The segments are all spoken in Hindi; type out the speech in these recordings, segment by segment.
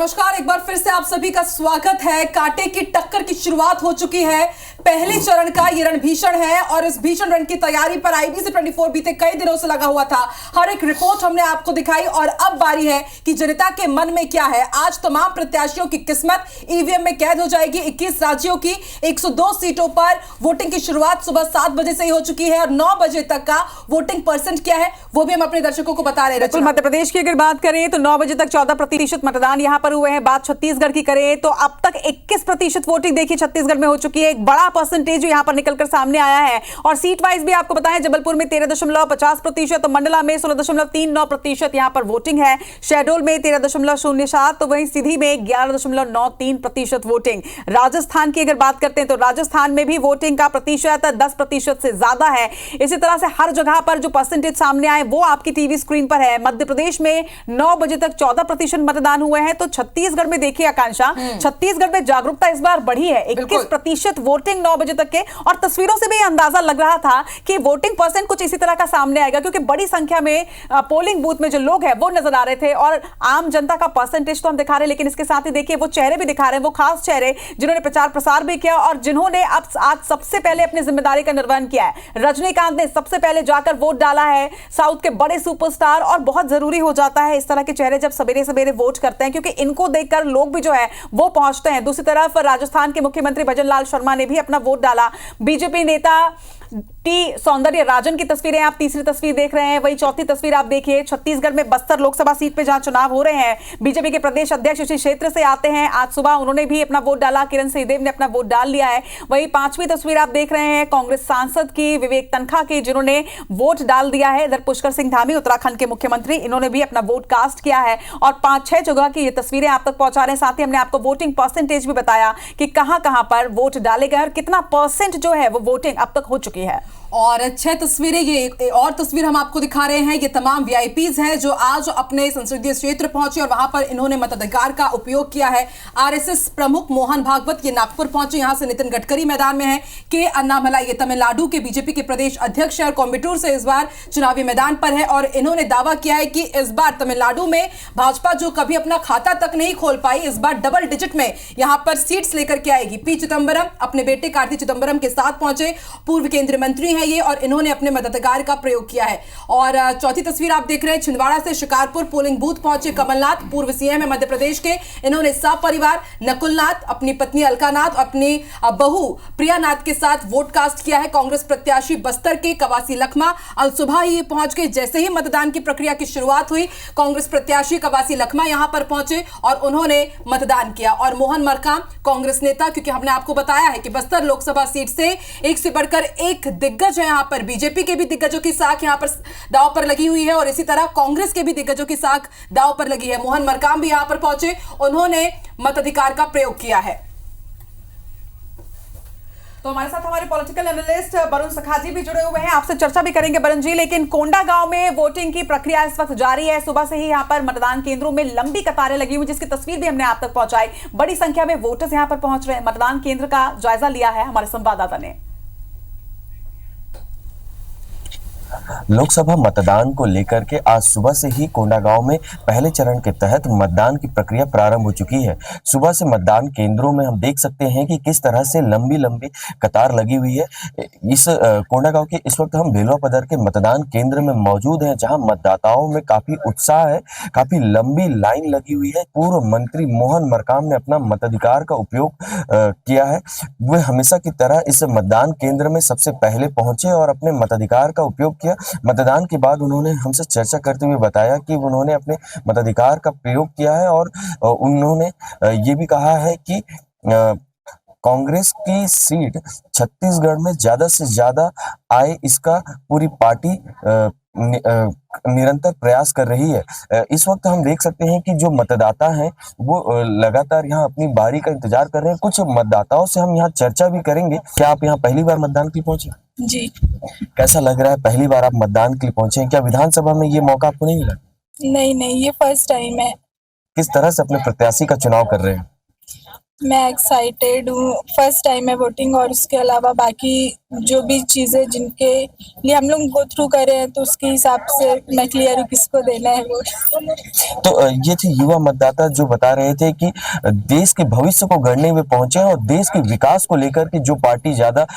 नमस्कार, एक बार फिर से आप सभी का स्वागत है। कांटे की टक्कर की शुरुआत हो चुकी है। पहले चरण का ये रण भीषण है और इस भीषण रण की तैयारी पर IBC 24 बीते कई दिनों से लगा हुआ था। हर एक रिपोर्ट हमने आपको दिखाई और अब बारी है कि जनता के मन में क्या है। आज तमाम प्रत्याशियों की किस्मत EVM में कैद हो जाएगी। 21 राज्यों की 102 सीटों पर वोटिंग की शुरुआत सुबह 7 बजे से ही हो चुकी है और 9 बजे तक का वोटिंग परसेंट क्या है वो भी हम अपने दर्शकों को बता रहे हैं। मध्य प्रदेश की अगर बात करें तो 9 बजे तक 14% मतदान यहां पर हुए हैं। बात छत्तीसगढ़ की करें तो अब तक 21% वोटिंग देखिए छत्तीसगढ़ में हो चुकी है। एक बड़ा परसेंटेज यहां पर निकलकर सामने आया है। और सीट वाइज भी आपको बताएं, जबलपुर में 13.50%, तो मंडला में 16.39% यहां पर वोटिंग है। शहडोल में 13.07, तो वहीं सीधी में 11.93% वोटिंग। राजस्थान की अगर बात करते हैं तो राजस्थान में भी वोटिंग का प्रतिशत 10% से ज्यादा है। इसी तरह से हर जगह पर जो परसेंटेज सामने आए वो आपकी टीवी स्क्रीन पर है। मध्य प्रदेश में 9 बजे तक 14% मतदान हुए हैं। तो छत्तीसगढ़ में देखिए आकांक्षा, छत्तीसगढ़ में जागरूकता इस बार बढ़ी है। 21% वोटिंग 9 बजे तक के, और तस्वीरों से भी अंदाजा लग रहा था कि वोटिंग परसेंट कुछ इसी तरह का सामने आएगा, क्योंकि बड़ी संख्या में पोलिंग बूथ में जो लोग हैं वो नजर आ रहे थे। और आम जनता का परसेंटेज तो हम दिखा रहे हैं, लेकिन इसके साथ ही देखिए वो चेहरे भी दिखा रहे हैं, वो खास चेहरे जिन्होंने प्रचार प्रसार भी किया और जिन्होंने अब आज सबसे पहले अपनी जिम्मेदारी का निर्वहन किया है। रजनीकांत ने सबसे पहले जाकर वोट डाला है, साउथ के बड़े सुपरस्टार। और बहुत जरूरी हो जाता है इस तरह के चेहरे जब सवेरे सवेरे वोट करते हैं, क्योंकि इनको देखकर लोग भी जो है वो पहुंचते हैं। दूसरी तरफ राजस्थान के मुख्यमंत्री भजनलाल शर्मा ने भी अपना वोट डाला। बीजेपी नेता टी सौंदर्य राजन की तस्वीरें आप तीसरी तस्वीर देख रहे हैं। वही चौथी तस्वीर आप देखिए छत्तीसगढ़ में बस्तर लोकसभा सीट पे जहां चुनाव हो रहे हैं। बीजेपी के प्रदेश अध्यक्ष इसी क्षेत्र से आते हैं। आज सुबह उन्होंने भी अपना वोट डाला। किरण सिंहदेव ने अपना वोट डाल लिया है। वही पांचवी तस्वीर आप देख रहे हैं कांग्रेस सांसद की, विवेक तनखा की, जिन्होंने वोट डाल दिया है। इधर पुष्कर सिंह धामी उत्तराखंड के मुख्यमंत्री, इन्होंने भी अपना वोट कास्ट किया है। और 5-6 जगह की ये तस्वीरें आप तक पहुंचा रहे हैं। साथ ही हमने आपको वोटिंग परसेंटेज भी बताया कि कहां कहां पर वोट डाले गए और कितना परसेंट जो है वो वोटिंग अब तक हो चुकी है। और 6 तस्वीरें, ये और तस्वीर हम आपको दिखा रहे हैं। ये तमाम VIPs हैं जो आज अपने संसदीय क्षेत्र पहुंचे और वहां पर इन्होंने मताधिकार का उपयोग किया है। RSS प्रमुख मोहन भागवत ये नागपुर पहुंचे, यहां से नितिन गडकरी मैदान में है। के अन्नामलाई ये तमिलनाडु के BJP के प्रदेश अध्यक्ष है और कोयम्बटूर से इस बार चुनावी मैदान पर है। और इन्होंने दावा किया है कि इस बार तमिलनाडु में भाजपा जो कभी अपना खाता तक नहीं खोल पाई, इस बार डबल डिजिट में यहां पर सीट्स लेकर के आएगी। P चिदंबरम अपने बेटे कार्ति चिदंबरम के साथ पहुंचे, पूर्व केंद्रीय मंत्री है ये, और इन्होंने अपने मताधिकार का प्रयोग किया है। और चौथी तस्वीर आप देख रहे हैं छिंदवाड़ा से शिकारपुर पोलिंग बूथ पहुंचे कमलनाथ, पूर्व CM है मध्य प्रदेश के। इन्होंने सपरिवार नकुलनाथ, अपनी पत्नी अलकानाथ, अपनी बहू प्रियानाथ के साथ वोट कास्ट किया है। कांग्रेस प्रत्याशी बस्तर के कवासी लखमा अल सुबह ही पहुंच गए। जैसे ही मतदान की प्रक्रिया की शुरुआत हुई, कांग्रेस प्रत्याशी कवासी लखमा यहां पर पहुंचे और उन्होंने मतदान किया। और मोहन मरकाम कांग्रेस नेता, क्योंकि हमने आपको बताया है कि बस्तर लोकसभा सीट से एक से बढ़कर एक दिग्गज है, यहां पर बीजेपी के भी दिग्गजों की साख यहां पर दांव पर लगी हुई है और इसी तरह कांग्रेस के भी दिग्गजों की साख दांव पर लगी है। मोहन मरकाम भी यहां पर पहुंचे, उन्होंने मताधिकार का प्रयोग किया है। तो हमारे साथ हमारे पॉलिटिकल एनालिस्ट वरुण सखाजी भी जुड़े हुए हैं, आपसे चर्चा भी करेंगे वरुण जी। लेकिन कोंडागांव में वोटिंग की प्रक्रिया इस वक्त जारी है। सुबह से ही यहां पर मतदान केंद्रों में लंबी कतारें लगी हुई, जिसकी तस्वीर भी हमने आप तक पहुंचाई। बड़ी संख्या में वोटर्स यहां पर पहुंच रहे हैं। मतदान केंद्र का जायजा लिया है हमारे संवाददाता ने। लोकसभा मतदान को लेकर के आज सुबह से ही कोंडागांव में पहले चरण के तहत मतदान की प्रक्रिया प्रारंभ हो चुकी है। सुबह से मतदान केंद्रों में हम देख सकते हैं कि किस तरह से लंबी लंबी कतार लगी हुई है। इस कोंडागांव के इस वक्त हम बेलवा पदर के मतदान केंद्र में मौजूद हैं, जहां मतदाताओं में काफी उत्साह है, काफी लंबी लाइन लगी हुई है। पूर्व मंत्री मोहन मरकाम ने अपना मताधिकार का उपयोग किया है। वे हमेशा की तरह इस मतदान केंद्र में सबसे पहले पहुंचे और अपने मताधिकार का उपयोग किया। मतदान के बाद उन्होंने हमसे चर्चा करते हुए बताया कि उन्होंने अपने मताधिकार का प्रयोग किया है और उन्होंने ये भी कहा है कि कांग्रेस की सीट छत्तीसगढ़ में ज्यादा से ज्यादा आए, इसका पूरी पार्टी निरंतर प्रयास कर रही है। इस वक्त हम देख सकते हैं कि जो मतदाता हैं वो लगातार यहाँ अपनी बारी का इंतजार कर रहे हैं। कुछ मतदाताओं से हम यहाँ चर्चा भी करेंगे। क्या आप यहाँ पहली बार मतदान के लिए पहुंचे? जी। कैसा लग रहा है, पहली बार आप मतदान के लिए पहुंचे हैं? क्या विधानसभा में ये मौका आपको नहीं मिला? नहीं, ये फर्स्ट टाइम है। किस तरह से अपने प्रत्याशी का चुनाव कर रहे हैं? मैं एक्साइटेड हूँ, फर्स्ट टाइम है वोटिंग, और उसके अलावा बाकी जो भी चीज़ें जिनके लिए हम लोग गो थ्रू कर रहे हैं तो उसके हिसाब से मैं क्लियर हूँ किसको देना है वोट। तो ये थे युवा मतदाता जो बता रहे थे कि देश के भविष्य को गढ़ने में पहुंचे हैं और देश के विकास को लेकर के जो पार्टी ज्यादा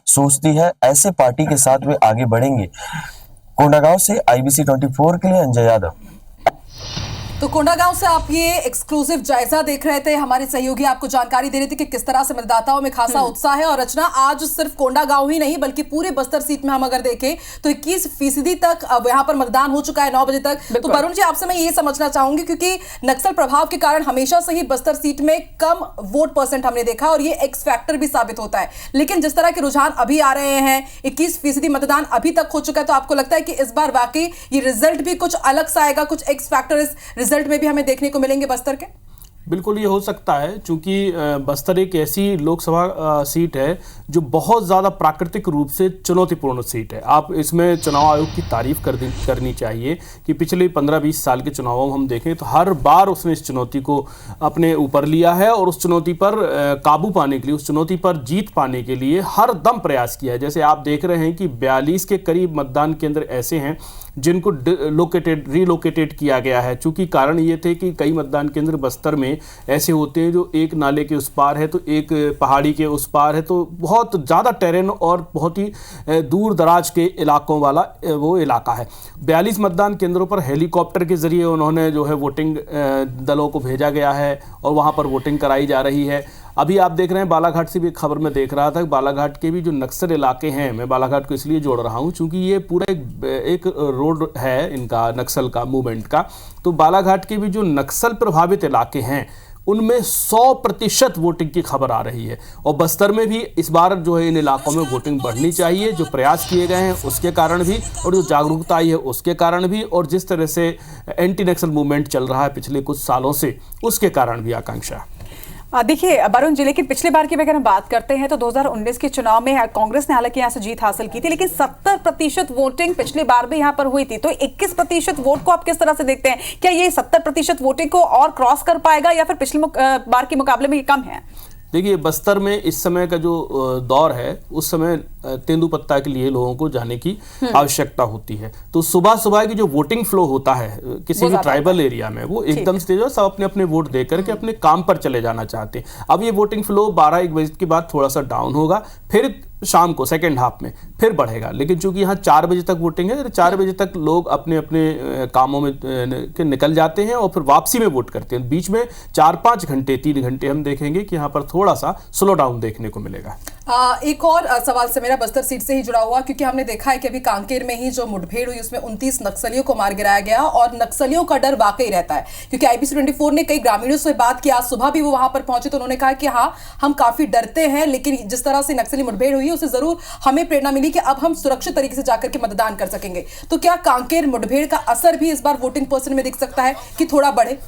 सोचती है, ऐसे पार्टी के साथ वे आगे बढ़ेंगे। कोंडागांव से IBC 24 के लिए अंजय यादव। तो कोंडागांव से आप ये एक्सक्लूसिव जायजा देख रहे थे, हमारे सहयोगी आपको जानकारी दे रहे थे कि किस तरह से मतदाताओं में खासा उत्साह है। और रचना, आज सिर्फ कोंडागांव ही नहीं बल्कि पूरे बस्तर सीट में हम अगर देखें तो 21% तक अब यहाँ पर मतदान हो चुका है 9 बजे तक। तो वरुण जी, आपसे मैं ये समझना चाहूंगी, क्योंकि नक्सल प्रभाव के कारण हमेशा से ही बस्तर सीट में कम वोट परसेंट हमने देखा और ये एक्स फैक्टर भी साबित होता है, लेकिन जिस तरह के रुझान अभी आ रहे हैं, 21% मतदान अभी तक हो चुका है, तो आपको लगता है कि इस बार वाकई ये रिजल्ट भी कुछ अलग सा आएगा, कुछ एक्स फैक्टर इस रिजल्ट में भी हमें देखने को मिलेंगे बस्तर के? बिल्कुल ये हो सकता है, क्योंकि बस्तर एक ऐसी लोकसभा सीट है जो बहुत ज़्यादा प्राकृतिक रूप से चुनौतीपूर्ण सीट है। आप इसमें चुनाव आयोग की तारीफ करनी चाहिए कि पिछले 15-20 साल के चुनावों में हम देखें तो हर बार उसने इस चुनौती को अपने ऊपर लिया है और उस चुनौती पर काबू पाने के लिए, उस चुनौती पर जीत पाने के लिए हर दम प्रयास किया है। जैसे आप देख रहे हैं कि 42 के करीब मतदान केंद्र ऐसे हैं जिनको रिलोकेटेड किया गया है। चूंकि कारण ये थे कि कई मतदान केंद्र बस्तर में ऐसे होते हैं जो एक नाले के उस पार है तो एक पहाड़ी के उस पार है, तो बहुत ज़्यादा टेरेन और बहुत ही दूर दराज के इलाकों वाला वो इलाका है। 42 मतदान केंद्रों पर हेलीकॉप्टर के ज़रिए उन्होंने जो है वोटिंग दलों को भेजा गया है और वहाँ पर वोटिंग कराई जा रही है। अभी आप देख रहे हैं बालाघाट से भी खबर में देख रहा था, बालाघाट के भी जो नक्सल इलाके हैं, मैं बालाघाट को इसलिए जोड़ रहा हूं क्योंकि ये पूरा एक रोड है इनका, नक्सल का मूवमेंट का। तो बालाघाट के भी जो नक्सल प्रभावित इलाके हैं उनमें 100% वोटिंग की खबर आ रही है। और बस्तर में भी इस बार जो है इन इलाकों में वोटिंग बढ़नी चाहिए, जो प्रयास किए गए हैं उसके कारण भी, और जो जागरूकता आई है उसके कारण भी, और जिस तरह से एंटी नक्सल मूवमेंट चल रहा है पिछले कुछ सालों से उसके कारण भी। आकांक्षा, देखिए वरुण जी, लेकिन पिछले बार की अगर हम बात करते हैं तो 2019 के चुनाव में कांग्रेस ने हालांकि यहां से जीत हासिल की थी, लेकिन 70% वोटिंग पिछली बार भी यहां पर हुई थी। तो 21% वोट को आप किस तरह से देखते हैं? क्या ये 70% वोटिंग को और क्रॉस कर पाएगा या फिर पिछले बार के मुकाबले में ये कम है? देखिए, बस्तर में इस समय का जो दौर है उस समय तेंदुपत्ता के लिए लोगों को जाने की आवश्यकता होती है। तो सुबह सुबह की जो वोटिंग फ्लो होता है किसी भी ट्राइबल एरिया में, वो एकदम से जो सब अपने अपने वोट दे करके अपने काम पर चले जाना चाहते हैं। अब ये वोटिंग फ्लो 12-1 बजे के बाद थोड़ा सा डाउन होगा, फिर शाम को सेकेंड हाफ में फिर बढ़ेगा। लेकिन चूंकि यहाँ 4 बजे तक वोटिंग है, 4 बजे तक लोग अपने अपने कामों में निकल जाते हैं और फिर वापसी में वोट करते हैं। बीच में 4-5 घंटे 3 घंटे हम देखेंगे कि यहाँ पर थोड़ा सा स्लो डाउन देखने को मिलेगा। एक और सवाल से मेरा बस्तर सीट से ही जुड़ा हुआ, क्योंकि हमने देखा है कि अभी कांकेर में ही जो मुठभेड़ हुई उसमें 29 नक्सलियों को मार गिराया गया और नक्सलियों का डर वाकई रहता है। क्योंकि IBC 24 ने कई ग्रामीणों से बात की, आज सुबह भी वो वहां पर पहुंचे तो उन्होंने कहा कि हाँ, हम काफी डरते हैं, लेकिन जिस तरह से नक्सली मुठभेड़ हुई उससे जरूर हमें प्रेरणा मिली कि अब हम सुरक्षित तरीके से जाकर के मतदान कर सकेंगे। तो क्या कांकेर मुठभेड़ का असर भी इस बार वोटिंग पर्सन में दिख सकता है कि थोड़ा बढ़े?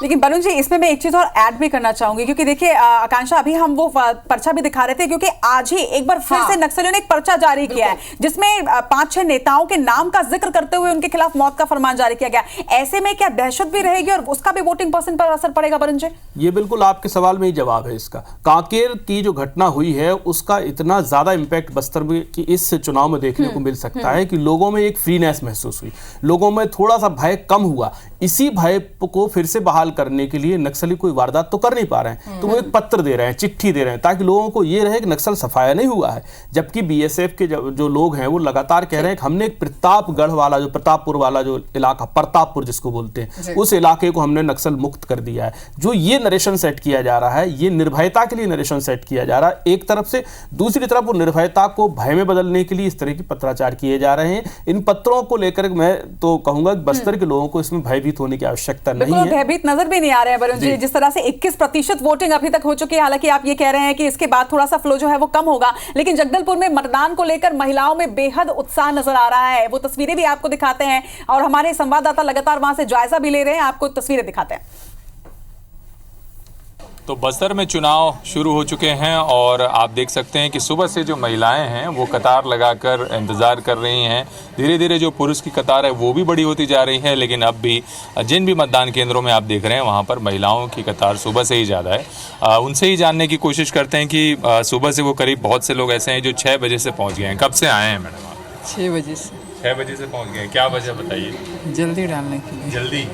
लेकिन वरुण जी, इसमें मैं एक चीज और ऐड भी करना चाहूंगी, क्योंकि देखिए आकांक्षा, अभी हम वो पर्चा भी दिखा रहे थे, क्योंकि आज ही एक बार फिर से नक्सलियों ने एक पर्चा जारी किया है जिसमें 5-6 नेताओं के नाम का जिक्र करते हुए उनके खिलाफ मौत का फरमान जारी किया गया। ऐसे में क्या दहशत भी रहेगी और उसका भी वोटिंग पर्सन पर असर पड़ेगा? वरुण जी, ये बिल्कुल आपके सवाल में ही जवाब है इसका। कांकेर की जो घटना हुई है उसका इतना ज्यादा इंपैक्ट बस्तर में की इस चुनाव में देखने को मिल सकता है कि लोगों में एक फ्रीनेस महसूस हुई, लोगों में थोड़ा सा भय कम हुआ। इसी भय को फिर से बहाल करने के लिए नक्सली कोई वारदात तो कर नहीं पा रहे हैं, तो वो एक पत्र दे रहे हैं, चिट्ठी दे रहे हैं, ताकि लोगों को ये रहे कि नक्सल सफाया नहीं हुआ है। जबकि BSF के जो लोग हैं वो लगातार कह रहे हैं कि हमने एक प्रतापगढ़ वाला, जो प्रतापपुर वाला जो इलाका, प्रतापपुर जिसको बोलते हैं, उस इलाके को हमने नक्सल मुक्त कर दिया है। जो ये नरेशन सेट किया जा रहा है, ये निर्भयता के लिए नरेशन सेट किया जा रहा है एक तरफ से, दूसरी तरफ वो निर्भयता को भय में बदलने के लिए इस तरह की पत्राचार किए जा रहे हैं। इन पत्रों को लेकर मैं तो कहूंगा बस्तर के लोगों को इसमें भयभीत होने की आवश्यकता नहीं है। भयभीत नजर भी नहीं आ रहे हैं वरुण जी, जिस तरह से 21% वोटिंग अभी तक हो चुकी है। हालांकि आप ये कह रहे हैं कि इसके बाद थोड़ा सा फ्लो जो है वो कम होगा, लेकिन जगदलपुर में मतदान को लेकर महिलाओं में बेहद उत्साह नजर आ रहा है। वो तस्वीरें भी आपको दिखाते हैं और हमारे संवाददाता लगातार वहां से जायजा भी ले रहे हैं, आपको तस्वीरें दिखाते हैं। तो बस्तर में चुनाव शुरू हो चुके हैं और आप देख सकते हैं कि सुबह से जो महिलाएं हैं वो कतार लगाकर इंतज़ार कर रही हैं। धीरे धीरे जो पुरुष की कतार है वो भी बड़ी होती जा रही है, लेकिन अब भी जिन भी मतदान केंद्रों में आप देख रहे हैं वहाँ पर महिलाओं की कतार सुबह से ही ज़्यादा है। उनसे ही जानने की कोशिश करते हैं कि सुबह से वो करीब बहुत से लोग ऐसे हैं जो 6 बजे से पहुँच गए हैं। कब से आए हैं मैडम आप? 6 बजे से। 6 बजे से पहुँच गए हैं, क्या वजह बताइए? जल्दी डालने के लिए। जल्दी?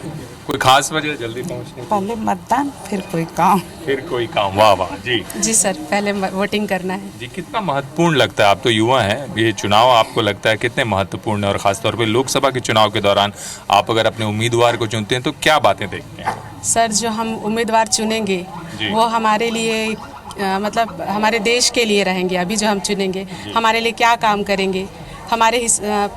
कोई खास वजह जल्दी पहुँचने की? पहले मतदान फिर कोई काम। फिर कोई काम। वाह वाह जी। जी सर, पहले वोटिंग करना है। जी, कितना महत्वपूर्ण लगता है, आप तो युवा हैं, ये चुनाव आपको लगता है कितने महत्वपूर्ण है? और ख़ासतौर पे लोकसभा के चुनाव के दौरान आप अगर अपने उम्मीदवार को चुनते हैं तो क्या बातें देखते हैं? सर, जो हम उम्मीदवार चुनेंगे वो हमारे लिए मतलब हमारे देश के लिए रहेंगे। अभी जो हम चुनेंगे हमारे लिए क्या काम करेंगे, हमारे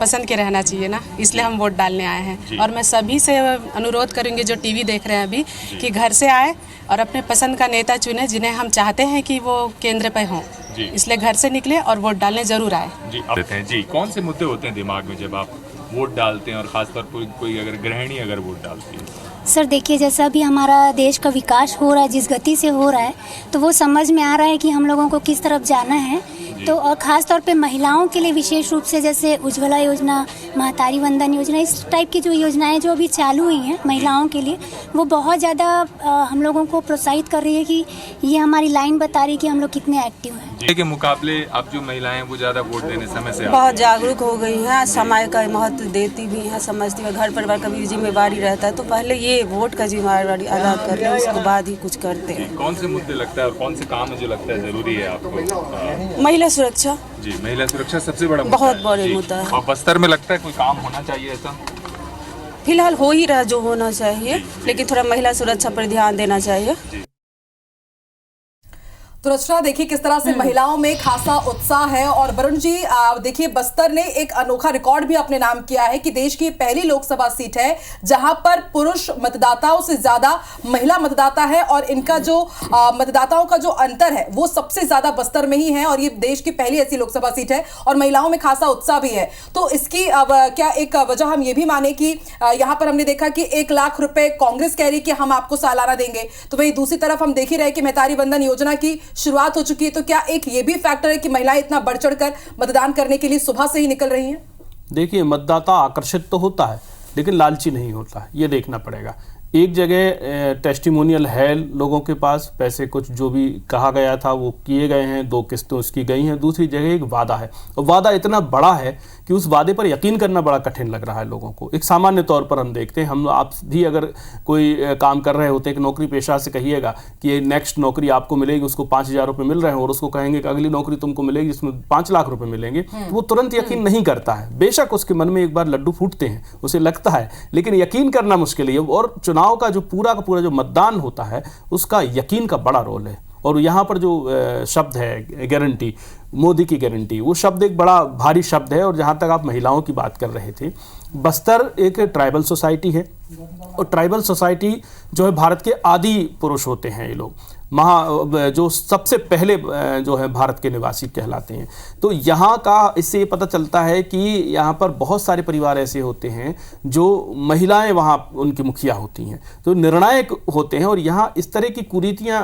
पसंद के रहना चाहिए ना, इसलिए हम वोट डालने आए हैं। और मैं सभी से अनुरोध करूंगी जो टीवी देख रहे हैं अभी कि घर से आए और अपने पसंद का नेता चुने जिन्हें हम चाहते हैं कि वो केंद्र पे हों। इसलिए घर से निकले और वोट डालने जरूर आए। जी देते हैं। जी, कौन से मुद्दे होते हैं दिमाग में जब आप वोट डालते हैं और ख़ासतौर पर कोई अगर गृहिणी अगर वोट डालती है? सर देखिए, जैसा अभी हमारा देश का विकास हो रहा है, जिस गति से हो रहा है, तो वो समझ में आ रहा है कि हम लोगों को किस तरफ जाना है। तो और ख़ास तौर पे महिलाओं के लिए विशेष रूप से जैसे उज्ज्वला योजना, महतारी वंदन योजना, इस टाइप की जो योजनाएं जो अभी चालू हुई हैं महिलाओं के लिए, वो बहुत ज़्यादा हम लोगों को प्रोत्साहित कर रही है कि ये हमारी लाइन बता रही है कि हम लोग कितने एक्टिव हैं। के मुकाबले अब जो महिलाएं हैं वो ज़्यादा वोट देने समय से बहुत जागरूक हो गई हैं, समय का महत्व देती भी हैं, समझती है। घर परिवार का भी जिम्मेवारी रहता है, तो पहले ये वोट का जिम्मेवारी अदा कर लें, उसके बाद ही कुछ करते हैं। कौन से मुद्दे लगता है और कौन से काम जो लगता है ज़रूरी है आपको? महिला सुरक्षा। जी, महिला सुरक्षा सबसे बड़ा बहुत बड़े मुद्दा है। और बस्तर में लगता है कोई काम होना चाहिए ऐसा? फिलहाल हो ही रहा जो होना चाहिए, लेकिन थोड़ा महिला सुरक्षा पर ध्यान देना चाहिए। तो रचना देखिए किस तरह से महिलाओं में खासा उत्साह है। और वरुण जी देखिए, बस्तर ने एक अनोखा रिकॉर्ड भी अपने नाम किया है कि देश की पहली लोकसभा सीट है जहां पर पुरुष मतदाताओं से ज्यादा महिला मतदाता है और इनका जो मतदाताओं का जो अंतर है वो सबसे ज्यादा बस्तर में ही है। और ये देश की पहली ऐसी लोकसभा सीट है और महिलाओं में खासा उत्साह भी है। तो इसकी क्या एक वजह हम ये भी माने कि यहाँ पर हमने देखा कि 1 लाख रुपए कांग्रेस कह रही कि हम आपको सालाना देंगे, तो वहीं दूसरी तरफ हम देख ही रहे कि महतारी वंदन योजना की शुरुआत हो चुकी है। तो क्या एक ये भी फैक्टर है कि महिलाएं इतना बढ़ चढ़कर मतदान करने के लिए सुबह से ही निकल रही हैं? देखिए, मतदाता आकर्षित तो होता है लेकिन लालची नहीं होता है, ये देखना पड़ेगा। एक जगह टेस्टिमोनियल है लोगों के पास, पैसे कुछ जो भी कहा गया था वो किए गए हैं, 2 किस्तें उसकी गई हैं। दूसरी जगह एक वादा है और वादा इतना बड़ा है कि उस वादे पर यकीन करना बड़ा कठिन लग रहा है लोगों को। एक सामान्य तौर पर हम देखते हैं, हम आप भी अगर कोई काम कर रहे होते हैं, एक नौकरी पेशा से कहिएगा कि ये नेक्स्ट नौकरी आपको मिलेगी, उसको 5,000 रुपये मिल रहे हैं और उसको कहेंगे कि अगली नौकरी तुमको मिलेगी जिसमें 5 लाख रुपये मिलेंगे, तो वो तुरंत यकीन नहीं करता है। बेशक उसके मन में एक बार लड्डू फूटते हैं, उसे लगता है, लेकिन यकीन करना मुश्किल है। और चुनाव का जो पूरा का पूरा जो मतदान होता है उसका यकीन का बड़ा रोल है। और यहाँ पर जो शब्द है गारंटी, मोदी की गारंटी, वो शब्द एक बड़ा भारी शब्द है। और जहाँ तक आप महिलाओं की बात कर रहे थे, बस्तर एक ट्राइबल सोसाइटी है और ट्राइबल सोसाइटी जो है भारत के आदि पुरुष होते हैं। ये लोग जो सबसे पहले जो है भारत के निवासी कहलाते हैं। तो यहाँ का इससे ये पता चलता है कि यहाँ पर बहुत सारे परिवार ऐसे होते हैं जो महिलाएं वहाँ उनकी मुखिया होती हैं, तो निर्णायक होते हैं। और यहाँ इस तरह की कुरीतियाँ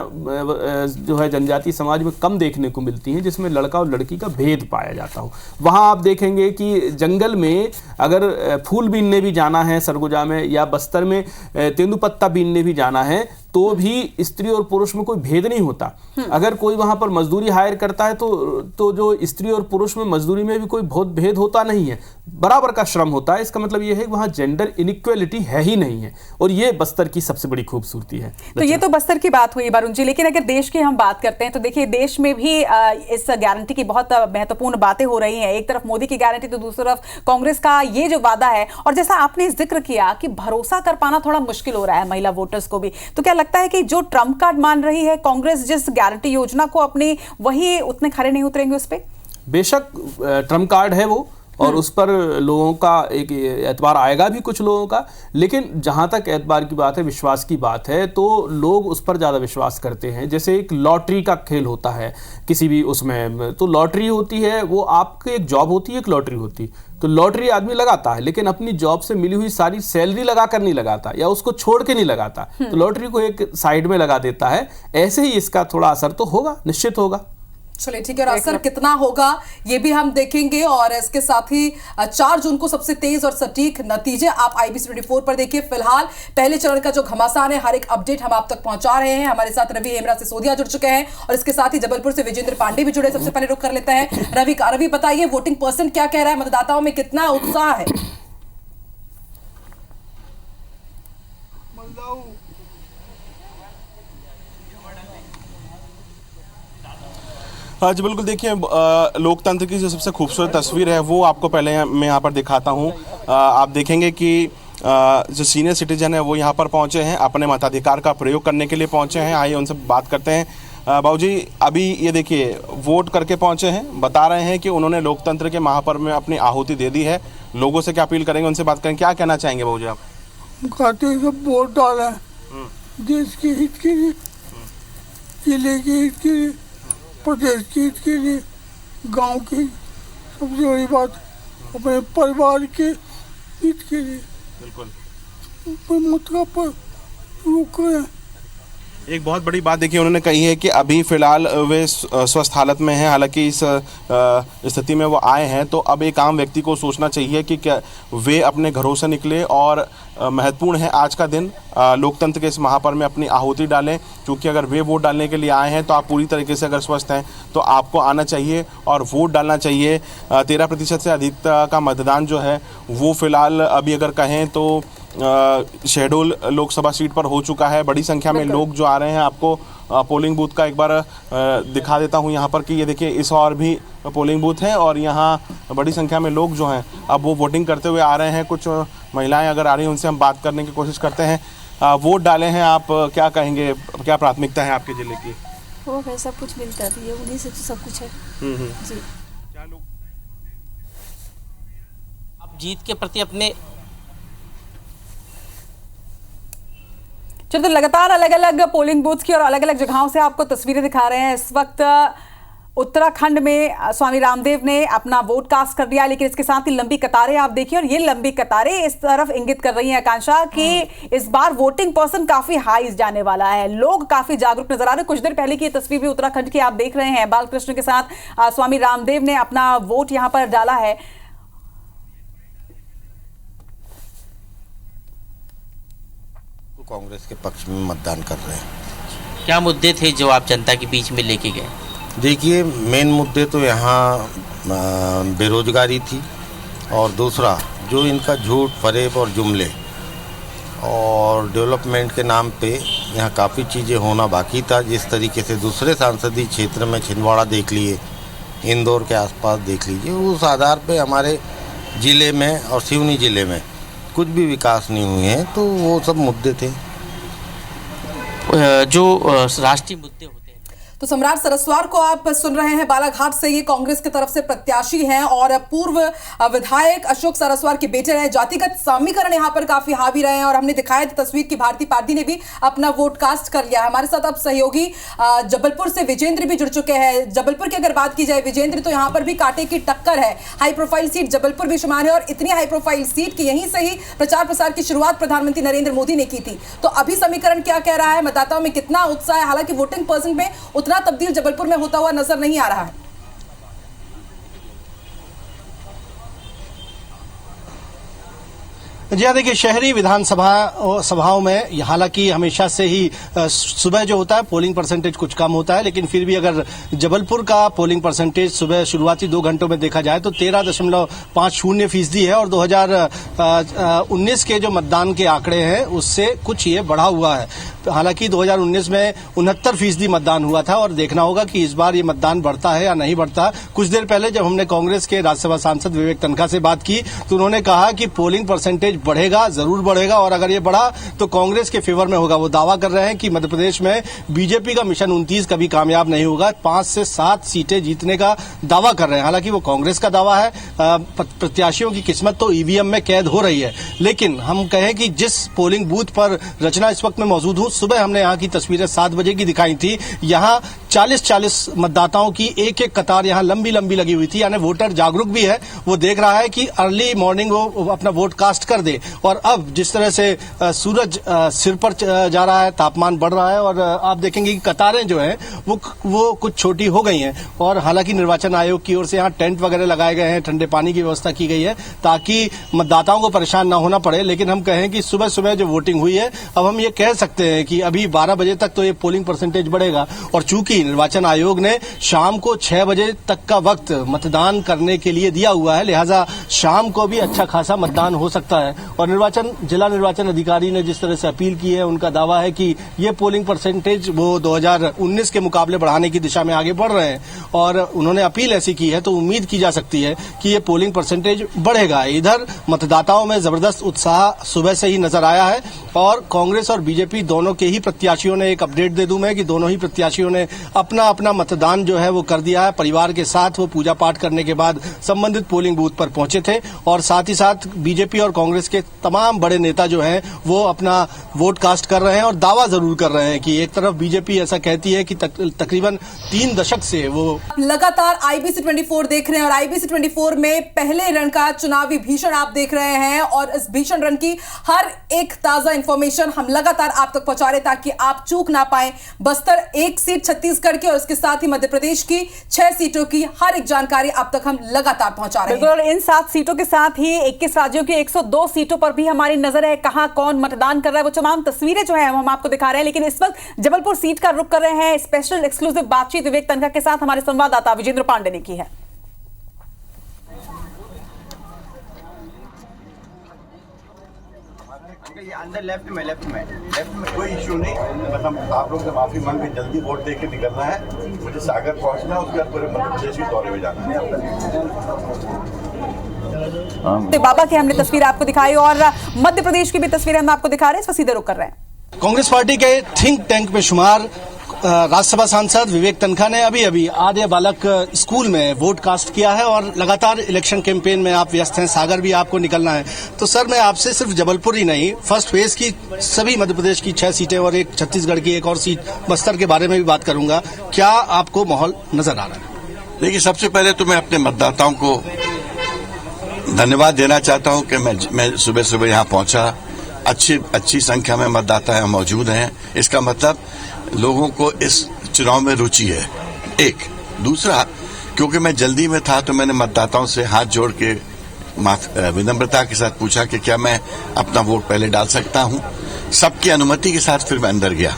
जो है जनजातीय समाज में कम देखने को मिलती हैं, जिसमें लड़का और लड़की का भेद पाया जाता हो। वहाँ आप देखेंगे कि जंगल में अगर फूल बीनने भी जाना है सरगुजा में, या बस्तर में तेंदुपत्ता बीनने भी जाना है, तो भी स्त्री और पुरुष में कोई भेद नहीं होता। अगर कोई वहां पर मजदूरी हायर करता है तो जो स्त्री और पुरुष में मजदूरी में भी कोई बहुत भेद होता नहीं है, बराबर का श्रम होता है। इसका मतलब यह है कि वहां जेंडर इनइक्वालिटी है ही नहीं है, और ये बस्तर की सबसे बड़ी खूबसूरती है। तो ये तो बस्तर की बात हुई वरुण जी, लेकिन अगर देश की हम बात करते हैं तो देखिए देश में भी इस गारंटी की बहुत महत्वपूर्ण बातें हो रही हैं। एक तरफ मोदी की गारंटी तो दूसरी तरफ कांग्रेस का ये जो वादा है। और जैसा आपने जिक्र किया कि भरोसा कर पाना थोड़ा मुश्किल हो रहा है महिला वोटर्स को भी, तो क्या लगता है कि जो ट्रम्प कार्ड मान रही है कांग्रेस जिस गारंटी योजना को अपनी, वही उतने खरे नहीं उतरेंगे उस पे? बेशक ट्रम्प कार्ड है वो, और उस पर लोगों का एक एतबार आएगा भी कुछ लोगों का। लेकिन जहां तक एतबार की बात है, विश्वास की बात है, तो लोग उस पर ज़्यादा विश्वास करते हैं। जैसे एक लॉटरी का खेल होता है किसी भी उसमें, तो लॉटरी होती है, वो आपकी एक जॉब होती है, एक लॉटरी होती है। तो लॉटरी आदमी लगाता है, लेकिन अपनी जॉब से मिली हुई सारी सैलरी लगाकर नहीं लगाता, या उसको छोड़ के नहीं लगाता, तो लॉटरी को एक साइड में लगा देता है। ऐसे ही इसका थोड़ा असर तो होगा, निश्चित होगा। चलिए ठीक है, और असर कितना होगा ये भी हम देखेंगे। और इसके साथ ही 4 जून को सबसे तेज और सटीक नतीजे आप IBC 24 पर देखिए। फिलहाल पहले चरण का जो घमासान है, हर एक अपडेट हम आप तक पहुंचा रहे हैं। हमारे साथ रवि हेमरा सिसोदिया जुड़ चुके हैं और इसके साथ ही जबलपुर से विजेंद्र पांडे भी जुड़े। सबसे पहले रुक कर लेते हैं रवि बताइए, वोटिंग परसेंट क्या कह रहा है, मतदाताओं में कितना उत्साह है? जी बिल्कुल, देखिए लोकतंत्र की जो सबसे खूबसूरत तस्वीर है वो आपको पहले मैं यहाँ पर दिखाता हूँ। आप देखेंगे कि जो सीनियर सिटीजन है वो यहाँ पर पहुँचे हैं, अपने मताधिकार का प्रयोग करने के लिए पहुँचे हैं। आइए उनसे बात करते हैं। बाबूजी, अभी ये देखिए वोट करके पहुँचे हैं, बता रहे हैं कि उन्होंने लोकतंत्र के महापर्व में अपनी आहुति दे दी है। लोगों से क्या अपील करेंगे, उनसे बात करेंगे, क्या कहना चाहेंगे बाबूजी आप? कहते हैं सब वोट डाला देश के हित के लिए, जिले के हित के लिए, प्रदेश के हित के लिए, गांव की सबसे बड़ी बात अपने परिवार के हित के लिए। बिल्कुल मतलब पर रुक रहे हैं। एक बहुत बड़ी बात देखिए उन्होंने कही है कि अभी फ़िलहाल वे स्वस्थ हालत में हैं, हालांकि इस स्थिति में वो आए हैं। तो अब एक आम व्यक्ति को सोचना चाहिए कि क्या वे अपने घरों से निकले और महत्वपूर्ण है आज का दिन, लोकतंत्र के इस महापर्व में अपनी आहुति डालें। क्योंकि अगर वे वोट डालने के लिए आए हैं तो आप पूरी तरीके से अगर स्वस्थ हैं तो आपको आना चाहिए और वोट डालना चाहिए। 13% से अधिक का मतदान जो है वो फ़िलहाल अभी अगर कहें तो शहडोल लोकसभा सीट पर हो चुका है। बड़ी संख्या में लोग जो आ रहे हैं, आपको पोलिंग बूथ का एक बार दिखा देता हूं यहाँ पर कि ये देखिए इस और भी पोलिंग बूथ है और यहाँ बड़ी संख्या में लोग जो हैं अब वो वोटिंग करते हुए आ रहे हैं। कुछ महिलाएं अगर आ रही हैं उनसे हम बात करने की कोशिश करते हैं। वोट डाले हैं, आप क्या कहेंगे, क्या प्राथमिकता है आपके जिले की? हो गए, सब कुछ मिलता भी है, उन्हीं से सब कुछ है जी। क्या लोग आप जीत के प्रति अपने चलिए, तो लगातार अलग अलग पोलिंग बूथ की और अलग अलग जगहों से आपको तस्वीरें दिखा रहे हैं। इस वक्त उत्तराखंड में स्वामी रामदेव ने अपना वोट कास्ट कर दिया, लेकिन इसके साथ ही लंबी कतारें आप देखिए, और ये लंबी कतारें इस तरफ इंगित कर रही हैं आकांक्षा कि इस बार वोटिंग पर्सन काफी हाई जाने वाला है। लोग काफी जागरूक नजर आ रहे हैं। कुछ देर पहले की ये तस्वीर भी उत्तराखंड की आप देख रहे हैं, बालकृष्ण के साथ स्वामी रामदेव ने अपना वोट यहाँ पर डाला है। कांग्रेस के पक्ष में मतदान कर रहे हैं। क्या मुद्दे थे जो आप जनता के बीच में लेके गए? देखिए, मेन मुद्दे तो यहाँ बेरोजगारी थी, और दूसरा जो इनका झूठ फरेब और जुमले, और डेवलपमेंट के नाम पे यहाँ काफ़ी चीज़ें होना बाकी था। जिस तरीके से दूसरे सांसदीय क्षेत्र में छिंदवाड़ा देख लिए, इंदौर के आसपास देख लीजिए, उस आधार पे हमारे ज़िले में और सिवनी ज़िले में कुछ भी विकास नहीं हुए हैं। तो वो सब मुद्दे थे जो राष्ट्रीय मुद्दे होते हैं। तो सम्राट सरस्वार को आप सुन रहे हैं बालाघाट से, ये कांग्रेस की तरफ से प्रत्याशी हैं और पूर्व विधायक अशोक सरस्वार के बेटे रहे। जातिगत समीकरण यहाँ पर काफी हावी रहे हैं और हमने दिखाया था तस्वीर की भारती पारदी ने भी अपना वोट कास्ट कर लिया। हमारे साथ अब सहयोगी जबलपुर से विजेंद्र भी जुड़ चुके हैं। जबलपुर की अगर बात की जाए विजेंद्र, तो यहाँ पर भी कांटे की टक्कर है, हाई प्रोफाइल सीट जबलपुर भी शुमार है, और इतनी हाई प्रोफाइल सीट की यहीं से ही प्रचार प्रसार की शुरुआत प्रधानमंत्री नरेंद्र मोदी ने की थी। तो अभी समीकरण क्या कह रहा है, मतदाताओं में कितना उत्साह है? हालांकि वोटिंग परसेंट में उतना तब्दील जबलपुर में होता हुआ नजर नहीं आ रहा है। जी हाँ, देखिए शहरी विधानसभा सभाओं में हालांकि हमेशा से ही सुबह जो होता है पोलिंग परसेंटेज कुछ कम होता है, लेकिन फिर भी अगर जबलपुर का पोलिंग परसेंटेज सुबह शुरुआती 2 घंटों में देखा जाए तो 13.50% है, और 2019 के जो मतदान के आंकड़े हैं उससे कुछ ये बढ़ा हुआ है। हालांकि 2019 में 69% मतदान हुआ था, और देखना होगा कि इस बार ये मतदान बढ़ता है या नहीं बढ़ता। कुछ देर पहले जब हमने कांग्रेस के राज्यसभा सांसद विवेक तनखा से बात की तो उन्होंने कहा कि पोलिंग परसेंटेज बढ़ेगा, जरूर बढ़ेगा, और अगर ये बढ़ा तो कांग्रेस के फेवर में होगा। वो दावा कर रहे हैं कि मध्य प्रदेश में बीजेपी का मिशन 29 कभी कामयाब नहीं होगा, 5 से 7 सीटें जीतने का दावा कर रहे हैं। हालांकि वो कांग्रेस का दावा है, प्रत्याशियों की किस्मत तो ईवीएम में कैद हो रही है। लेकिन हम कहें कि जिस पोलिंग बूथ पर रचना इस वक्त में मौजूद हूं, सुबह हमने यहाँ की तस्वीरें 7 बजे की दिखाई थी। यहाँ 40-40 मतदाताओं की एक एक कतार यहाँ लंबी लंबी लगी हुई थी, यानी वोटर जागरूक भी है, वो देख रहा है कि अर्ली मॉर्निंग वो अपना वोट कास्ट कर दे। और अब जिस तरह से सूरज सिर पर जा रहा है, तापमान बढ़ रहा है, और आप देखेंगे कि कतारें जो हैं वो कुछ छोटी हो गई हैं। और हालांकि निर्वाचन आयोग की ओर से यहाँ टेंट वगैरह लगाए गए हैं, ठंडे पानी की व्यवस्था की गई है ताकि मतदाताओं को परेशान ना होना पड़े। लेकिन हम कहें कि सुबह सुबह जो वोटिंग हुई है, अब हम ये कह सकते हैं कि अभी 12 बजे तक तो ये पोलिंग परसेंटेज बढ़ेगा। और चूंकि निर्वाचन आयोग ने शाम को 6 बजे तक का वक्त मतदान करने के लिए दिया हुआ है, लिहाजा शाम को भी अच्छा खासा मतदान हो सकता है। और जिला निर्वाचन अधिकारी ने जिस तरह से अपील की है, उनका दावा है कि ये पोलिंग परसेंटेज वो 2019 के मुकाबले बढ़ाने की दिशा में आगे बढ़ रहे हैं। और उन्होंने अपील ऐसी की है तो उम्मीद की जा सकती है कि ये पोलिंग परसेंटेज बढ़ेगा। इधर मतदाताओं में जबरदस्त उत्साह सुबह से ही नजर आया है, और कांग्रेस और बीजेपी दोनों के ही प्रत्याशियों ने, एक अपडेट दे दूं मैं कि दोनों ही प्रत्याशियों ने अपना अपना मतदान जो है वो कर दिया है। परिवार के साथ वो पूजा पाठ करने के बाद संबंधित पोलिंग बूथ पर पहुंचे थे। और साथ ही साथ बीजेपी और कांग्रेस के तमाम बड़े नेता जो हैं वो अपना वोट कास्ट कर रहे हैं, और दावा जरूर कर रहे हैं कि एक तरफ बीजेपी ऐसा कहती है कि तकरीबन 3 दशक से वो लगातार IBC 24 देख रहे हैं, और IBC 24 में पहले रण का चुनावी भीषण आप देख रहे हैं, और इस भीषण रण की हर एक ताजा इंफॉर्मेशन हम लगातार आप तक पहुंचा रहे ताकि आप चूक ना पाए। बस्तर 1 सीट छत्तीसगढ़ की और उसके साथ ही मध्य प्रदेश की 6 सीटों की हर एक जानकारी आप तक हम लगातार पहुंचा रहे हैं। बिल्कुल, इन 7 सीटों के साथ ही 21 राज्यों की 102 सीटों पर भी हमारी नजर है, कहां कौन मतदान कर रहा है, वो तमाम तस्वीरें जो है हम आपको दिखा रहे हैं। लेकिन इस वक्त जबलपुर सीट का रुख कर रहे हैं, स्पेशल एक्सक्लूसिव बातचीत विवेक तनखा के साथ हमारे संवाददाता विजेंद्र पांडे ने की है। अंदर लेफ्ट में कोई इशू नहीं, मतलब आप लोग से माफी मांग के जल्दी वोट दे के निकलना है। मुझे सागर पहुंचना है, उसके बाद पूरे मध्य प्रदेश के दौरे में जाना है। बाबा की हमने तस्वीर आपको दिखाई और मध्य प्रदेश की भी तस्वीरें हम आपको दिखा रहे हैं, इस पर सीधे रुक कर रहे हैं। कांग्रेस पार्टी के थिंक टैंक में शुमार राज्यसभा सांसद विवेक तनखा ने अभी आधे बालक स्कूल में वोट कास्ट किया है, और लगातार इलेक्शन कैंपेन में आप व्यस्त हैं। सागर भी आपको निकलना है, तो सर मैं आपसे सिर्फ जबलपुर ही नहीं, फर्स्ट फेज की सभी मध्य प्रदेश की 6 सीटें और एक छत्तीसगढ़ की एक और सीट बस्तर के बारे में भी बात करूंगा। क्या आपको माहौल नजर आ रहा है? देखिए, सबसे पहले तो मैं अपने मतदाताओं को धन्यवाद देना चाहता हूं कि मैं सुबह सुबह यहाँ पहुंचा। अच्छी संख्या में मतदाता यहाँ मौजूद हैं। इसका मतलब लोगों को इस चुनाव में रुचि है। एक दूसरा, क्योंकि मैं जल्दी में था तो मैंने मतदाताओं से हाथ जोड़ के विनम्रता के साथ पूछा कि क्या मैं अपना वोट पहले डाल सकता हूं। सबकी अनुमति के साथ फिर मैं अंदर गया,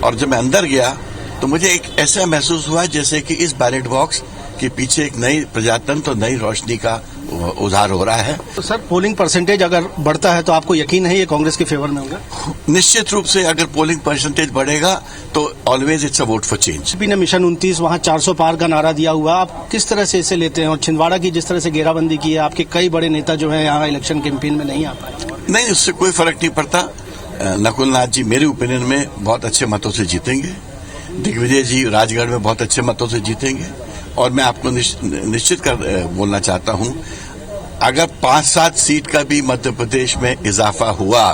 और जब मैं अंदर गया तो मुझे एक ऐसा महसूस हुआ जैसे कि इस बैलेट बॉक्स के पीछे एक नई प्रजातंत्र, नई रोशनी का उधार हो रहा है। तो सर, पोलिंग परसेंटेज अगर बढ़ता है तो आपको यकीन है ये कांग्रेस के फेवर में होगा? निश्चित रूप से अगर पोलिंग परसेंटेज बढ़ेगा तो always it's a vote for change. BJP ने मिशन 29 वहां 400 पार का नारा दिया हुआ, आप किस तरह से इसे लेते हैं? और छिंदवाड़ा की जिस तरह से घेराबंदी की है, आपके कई बड़े नेता जो है यहाँ इलेक्शन कैंपेन में नहीं आ पाए। नहीं, उससे कोई फर्क नहीं पड़ता। नकुल नाथ जी मेरे ओपिनियन में बहुत अच्छे मतों से जीतेंगे, दिग्विजय जी राजगढ़ में बहुत अच्छे मतों से जीतेंगे, और मैं आपको निश्चित कर बोलना चाहता हूं, अगर 5-7 सीट का भी मध्य प्रदेश में इजाफा हुआ,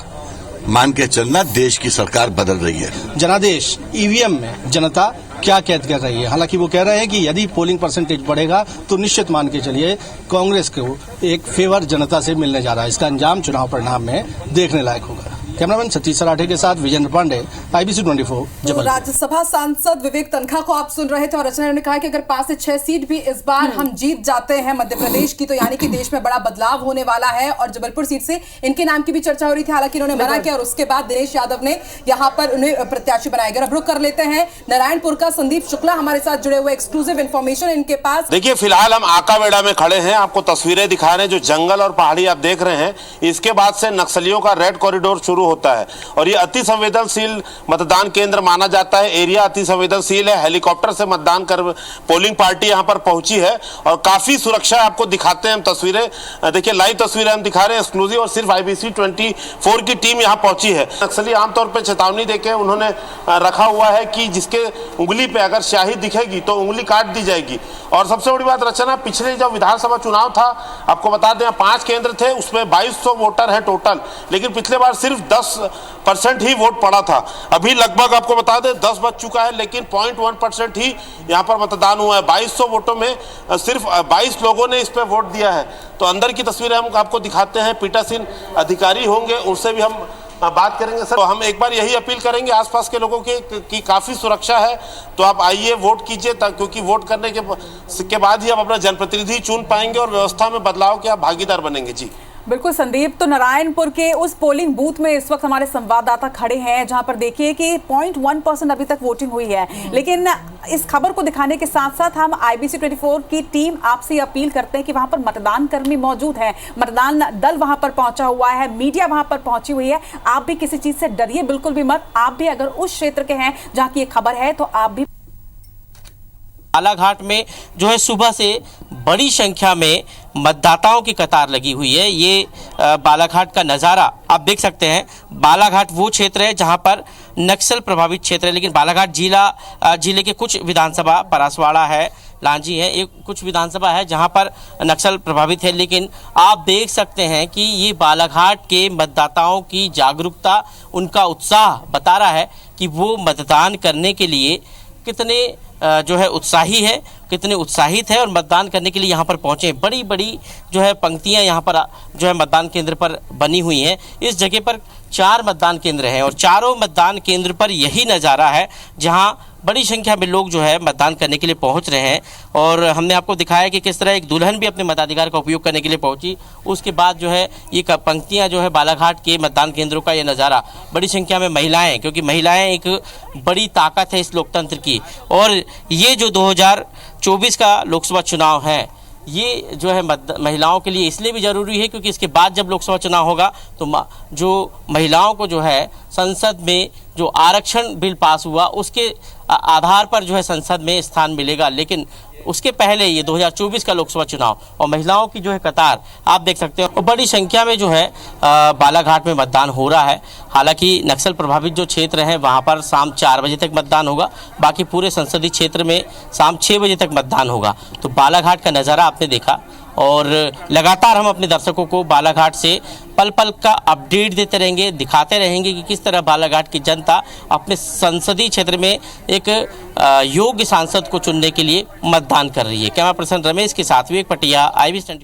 मान के चलना देश की सरकार बदल रही है। जनादेश ईवीएम में जनता क्या कैद कर रही है? हालांकि वो कह रहे हैं कि यदि पोलिंग परसेंटेज बढ़ेगा तो निश्चित मान के चलिए कांग्रेस को एक फेवर जनता से मिलने जा रहा है। इसका अंजाम चुनाव परिणाम में देखने लायक होगा। कैमरामैन सतीश सराठे के साथ विजेंद्र पांडे, IBC 24 जबलपुर। राज्यसभा सांसद विवेक तनखा को आप सुन रहे थे, और रचना ने कहा कि अगर 5 से 6 सीट भी इस बार हम जीत जाते हैं मध्य प्रदेश की, तो यानी कि देश में बड़ा बदलाव होने वाला है। और जबलपुर सीट से इनके नाम की भी चर्चा हो रही थी, हालांकि इन्होंने मना किया, और उसके बाद दिनेश यादव ने यहां पर उन्हें प्रत्याशी बनाया गया। अब रुक कर लेते हैं नारायणपुर का संदीप शुक्ला हमारे साथ जुड़े हुए, एक्सक्लूसिव इंफॉर्मेशन इनके पास। देखिए, फिलहाल हम आकावेड़ा में खड़े हैं, आपको तस्वीरें दिखा रहे हैं, जो जंगल और पहाड़ी आप देख रहे हैं, इसके बाद से नक्सलियों का रेड कॉरिडोर शुरू शुरू होता है। और ये अति संवेदनशील मतदान केंद्र माना जाता है, एरिया अति संवेदनशील है। हेलीकॉप्टर से मतदान कर पोलिंग पार्टी यहाँ पर पहुंची है और काफी सुरक्षा है। आपको दिखाते हैं हम तस्वीरें, देखिए लाइव तस्वीरें हम दिखा रहे हैं एक्सक्लूसिव, और सिर्फ IBC 24 की टीम यहाँ पहुंची है। नक्सली आमतौर पर चेतावनी देके उन्होंने रखा हुआ है कि जिसके उंगली पे अगर स्याही दिखेगी तो उंगली काट दी जाएगी। और सबसे बड़ी बात रचना, पिछले जब विधानसभा चुनाव था, आपको बता दें 5 केंद्र थे, उसमें 2200 वोटर हैं टोटल, लेकिन पिछले बार सिर्फ 10% ही वोट पड़ा था। अभी लगभग आपको बता दें 10 बज चुका है, लेकिन 0.1% ही यहाँ पर मतदान हुआ है। 2200 वोटों में सिर्फ 22 लोगों ने इस पर वोट दिया है। तो अंदर की तस्वीरें हम आपको दिखाते हैं, पीठासीन अधिकारी होंगे, उनसे भी हम बात करेंगे। सर, तो हम एक बार यही अपील करेंगे आसपास के लोगों की काफ़ी सुरक्षा है, तो आप आइए वोट कीजिए, क्योंकि वोट करने के बाद ही आप अपना जनप्रतिनिधि चुन पाएंगे और व्यवस्था में बदलाव के आप भागीदार बनेंगे। जी बिल्कुल संदीप, तो नारायणपुर के उस पोलिंग बूथ में इस वक्त हमारे संवाददाता खड़े हैं, जहां पर देखिए कि 0.1% अभी तक वोटिंग हुई है। लेकिन इस खबर को दिखाने के साथ साथ हम IBC 24 की टीम आपसे अपील करते हैं कि वहां पर मतदान कर्मी मौजूद है, मतदान दल वहां पर पहुंचा हुआ है, मीडिया वहां पर पहुंची हुई है। आप भी किसी चीज से डरिए बिल्कुल भी मत। आप भी अगर उस क्षेत्र के हैं जहां की ये खबर है तो आप भी। बालाघाट में जो है सुबह से बड़ी संख्या में मतदाताओं की कतार लगी हुई है। ये बालाघाट का नज़ारा आप देख सकते हैं। बालाघाट वो क्षेत्र है जहां पर नक्सल प्रभावित क्षेत्र है, लेकिन बालाघाट जिले के कुछ विधानसभा, परासवाड़ा है, लांजी है, एक कुछ विधानसभा है जहां पर नक्सल प्रभावित है। लेकिन आप देख सकते हैं कि ये बालाघाट के मतदाताओं की जागरूकता, उनका उत्साह बता रहा है कि वो मतदान करने के लिए कितने जो है उत्साही है, कितने उत्साहित है और मतदान करने के लिए यहाँ पर पहुँचे। बड़ी बड़ी जो है पंक्तियाँ यहाँ पर जो है मतदान केंद्र पर बनी हुई हैं। इस जगह पर 4 मतदान केंद्र हैं और चारों मतदान केंद्र पर यही नज़ारा है, जहाँ बड़ी संख्या में लोग जो है मतदान करने के लिए पहुंच रहे हैं। और हमने आपको दिखाया कि किस तरह एक दुल्हन भी अपने मताधिकार का उपयोग करने के लिए पहुंची। उसके बाद जो है ये पंक्तियां जो है बालाघाट के मतदान केंद्रों का ये नज़ारा, बड़ी संख्या में महिलाएं, क्योंकि महिलाएं एक बड़ी ताकत है इस लोकतंत्र की। और ये जो 2024 का लोकसभा चुनाव है, ये जो है महिलाओं के लिए इसलिए भी ज़रूरी है क्योंकि इसके बाद जब लोकसभा चुनाव होगा तो जो महिलाओं को जो है संसद में जो आरक्षण बिल पास हुआ उसके आधार पर जो है संसद में स्थान मिलेगा। लेकिन उसके पहले ये 2024 का लोकसभा चुनाव और महिलाओं की जो है कतार आप देख सकते हो। और बड़ी संख्या में जो है बालाघाट में मतदान हो रहा है। हालांकि नक्सल प्रभावित जो क्षेत्र हैं वहाँ पर शाम 4 बजे तक मतदान होगा, बाकी पूरे संसदीय क्षेत्र में शाम 6 बजे तक मतदान होगा। तो बालाघाट का नज़ारा आपने देखा और लगातार हम अपने दर्शकों को बालाघाट से पल पल का अपडेट देते रहेंगे, दिखाते रहेंगे कि किस तरह बालाघाट की जनता अपने संसदीय क्षेत्र में एक योग्य सांसद को चुनने के लिए मतदान कर रही है। कैमरा पर्सन रमेश के साथ विवेक पटिया, IBC।